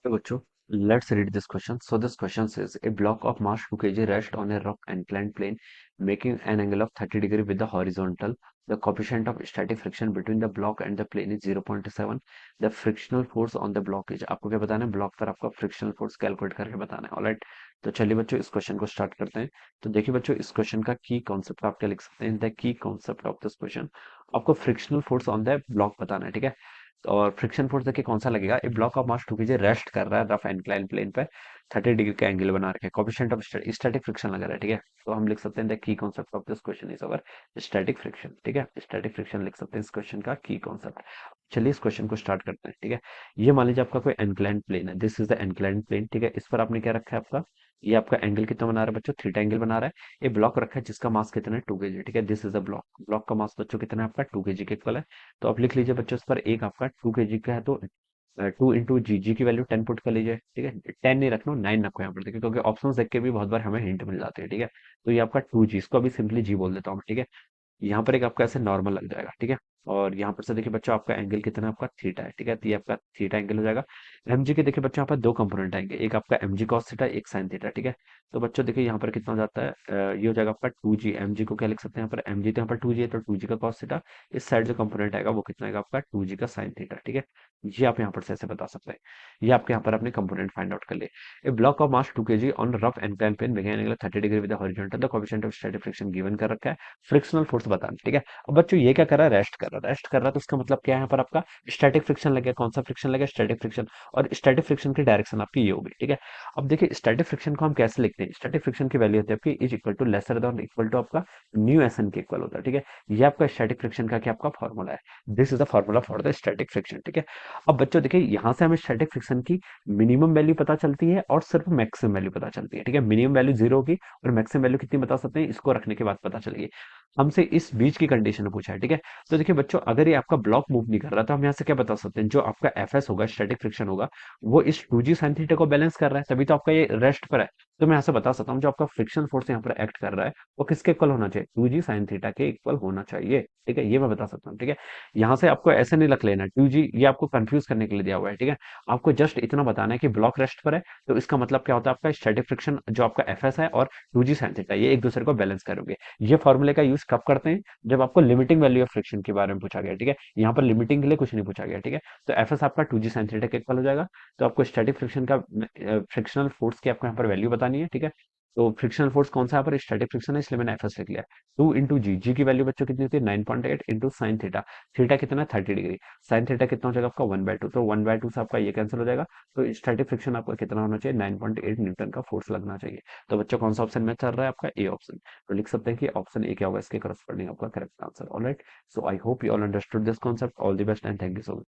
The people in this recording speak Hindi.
Hey bachcho, let's read this question. So this question says a block of mass 2 kg rests on a rough inclined plane making an angle of 30 degree with the horizontal. The coefficient of static friction between the block and the plane is 0.7. The frictional force on the block is आपको क्या बताना है ब्लॉक पर आपका फ्रिक्शनल फोर्स कैलकुलेट करके बताना है ऑलराइट। तो चलिए बच्चों इस क्वेश्चन को स्टार्ट करते हैं। तो देखिए बच्चों इस क्वेश्चन का की कॉन्सेप्ट आप क्या लिख सकते हैं, the key concept of this question आपको frictional force on the block बताना है, ठीक है। और फ्रिक्शन फोर्स देखिए कौन सा लगेगा, एक block of mass 2 kg rest कर रहा है रफ इंक्लाइन प्लेन पे, 30 डिग्री का एंगल बना रखे, कोएफिशिएंट ऑफ स्टैटिक फ्रिक्शन लगा रहा है, ठीक है। तो हम लिख सकते हैं द की concept of this question is our static friction, ठीक है। स्टैटिक फ्रिक्शन लिख सकते हैं इस क्वेश्चन का की कांसेप्ट। चलिए इस क्वेश्चन को स्टार्ट करते हैं, ठीक है। ये मान लीजिए आपका कोई इंक्लाइन प्लेन है, this is the incline plane, ठीक है। इस पर आपने क्या रखा है, आपका ये आपका एंगल कितना बना रहा है बच्चों, थीटा एंगल बना रहा है। ये ब्लॉक रखा है जिसका मास कितना है 2 kg, ठीक है। This is a block, block का मास बच्चों कितना है आपका 2 kg के इक्वल है। तो आप लिख लीजिए बच्चों इस पर एक आपका 2 kg का है, तो 2 इंटू जी की वैल्यू 10 पुट कर लीजिए, ठीक है। 10 नहीं रखना, 9 रखो यहाँ पर, देखिए क्योंकि ऑप्शन देख के भी बहुत बार हमें हिंट मिल जाती है, ठीक है। तो ये आपका 2g, इसको अभी सिंपली जी बोल देता हूँ, ठीक है। यहाँ पर एक आपका ऐसे नॉर्मल लग जाएगा, ठीक है। और यहाँ पर से देखिए बच्चों आपका एंगल कितना है, आपका थीटा है, ठीक है। तो ये आपका थीटा एंगल हो जाएगा। एमजी के देखिए बच्चों यहाँ पर दो कंपोनेंट आएंगे, एक आपका एमजी कॉस थीटा, एक साइन थीटा, ठीक है। तो बच्चों देखिए यहाँ पर कितना हो जाता है, ये हो जाएगा आपका 2g। एमजी को क्या लिख सकते हैं यहाँ पर, एमजी तो यहाँ पर 2g है, तो 2g का कॉस थीटा, इस साइड जो कंपोनेंट आएगा वो कितना आएगा आपका 2g का साइन थीटा, ठीक है। ये आप यहाँ पर से ऐसे बता सकते हैं। ये आपके यहाँ पर अपने कंपोनेंट फाइंड आउट कर लिए। A block of mass 2 kg on rough and pen begin angle 30 degree with horizontal, the coefficient of static friction given कर रखा है, फ्रिक्शनल फोर्स बताना, ठीक है। अब बच्चों ये क्या कर रहा है, रेस्ट कर रहा है, रेस्ट कर रहा है, तो इसका मतलब क्या है, यहाँ पर आपका स्टैटिक फ्रिक्शन लगे, कौन सा फ्रिक्शन लगे, स्टैटिक फ्रिक्शन। और स्टैटिक फ्रिक्शन की डायरेक्शन आपकी ये होगी, ठीक है। अब देखिए स्टैटिक फ्रिक्शन को हम कैसे लिखते हैं, स्टैटिक फ्रिक्शन की वैल्यू होती है आपकी is equal to lesser than equal to आपका न्यू एस एन के इक्वल होता है, ठीक है। ये आपका स्टैटिक फ्रिक्शन का क्या आपका फॉर्मूला है, this is the formula for the static friction, ठीक है। अब बच्चों देखिए यहाँ से हमें स्टैटिक फ्रिक्शन की मिनिमम वैल्यू पता चलती है और सिर्फ मैक्सिमम वैल्यू पता चलती है, ठीक है। मिनिमम वैल्यू 0 होगी और मैक्सिमम वैल्यू कितनी बता सकते हैं, इसको रखने के बाद पता चलेगी। हमसे इस बीच की कंडीशन पूछा है, ठीक है। तो देखिए बच्चों अगर ये आपका ब्लॉक मूव नहीं कर रहा, तो हम यहाँ से क्या बता सकते हैं, जो आपका एफ एस होगा, स्टैटिक फ्रिक्शन होगा, वो इस 2g साइन थीटा को बैलेंस कर रहा है, तभी तो आपका ये रेस्ट पर है। तो मैं यहाँ से बता सकता हूँ जो आपका फ्रिक्शन फोर्स यहाँ पर एक्ट कर रहा है वो किसके इक्वल होना चाहिए, 2g साइन थीटा के इक्वल होना चाहिए, ठीक है। ये मैं बता सकता हूँ, ठीक है। यहाँ से आपको ऐसे नहीं रख लेना 2g, ये आपको कंफ्यूज करने के लिए दिया हुआ है, ठीक है। आपको जस्ट इतना बताना है कि ब्लॉक रेस्ट पर है, तो इसका मतलब क्या होता है, आपका स्टैटिक फ्रिक्शन जो आपका एफ एस है और 2g साइन थीटा ये एक दूसरे को बैलेंस करोगे। ये फॉर्मूले का यूज कब करते हैं, जब आपको लिमिटिंग वैल्यू ऑफ फ्रिक्शन के बारे में पूछा गया, ठीक है। यहाँ पर लिमिटिंग के लिए कुछ नहीं पूछा गया, ठीक है। तो एफ एस आपका 2g साइन थीटा के इक्वल हो जाएगा। तो आपको स्टैटिक फ्रिक्शन का फ्रिक्शनल फोर्स की आपको यहाँ पर वैल्यू बतानी है, ठीक है। तो फ्रिक्शनल फोर्स कौन सा यहाँ पर स्टैटिक फ्रिक्शन है, इसलिए मैंने एफ एस लिख लिया। 2 इंटू जी, जी की वैल्यू बच्चों कितनी होती है 9.8 इंटू साइन थीटा, थीटा कितना है 30 डिग्री, साइन थीटा कितना हो जाएगा आपका 1/2, तो 1/2 से आपका ये कैंसिल हो जाएगा। तो स्टैटिक फ्रिक्शन आपका कितना होना चाहिए, 9.8 न्यूटन का फोर्स लगना चाहिए। तो बच्चों कौन सा ऑप्शन में चल रहा है आपका ए ऑप्शन, तो लिख सकते हैं कि ऑप्शन ए क्या होगा इसके करस्पॉन्डिंग आपका correct answer, alright. So I hope you all understood this concept, all the best and thank you so much.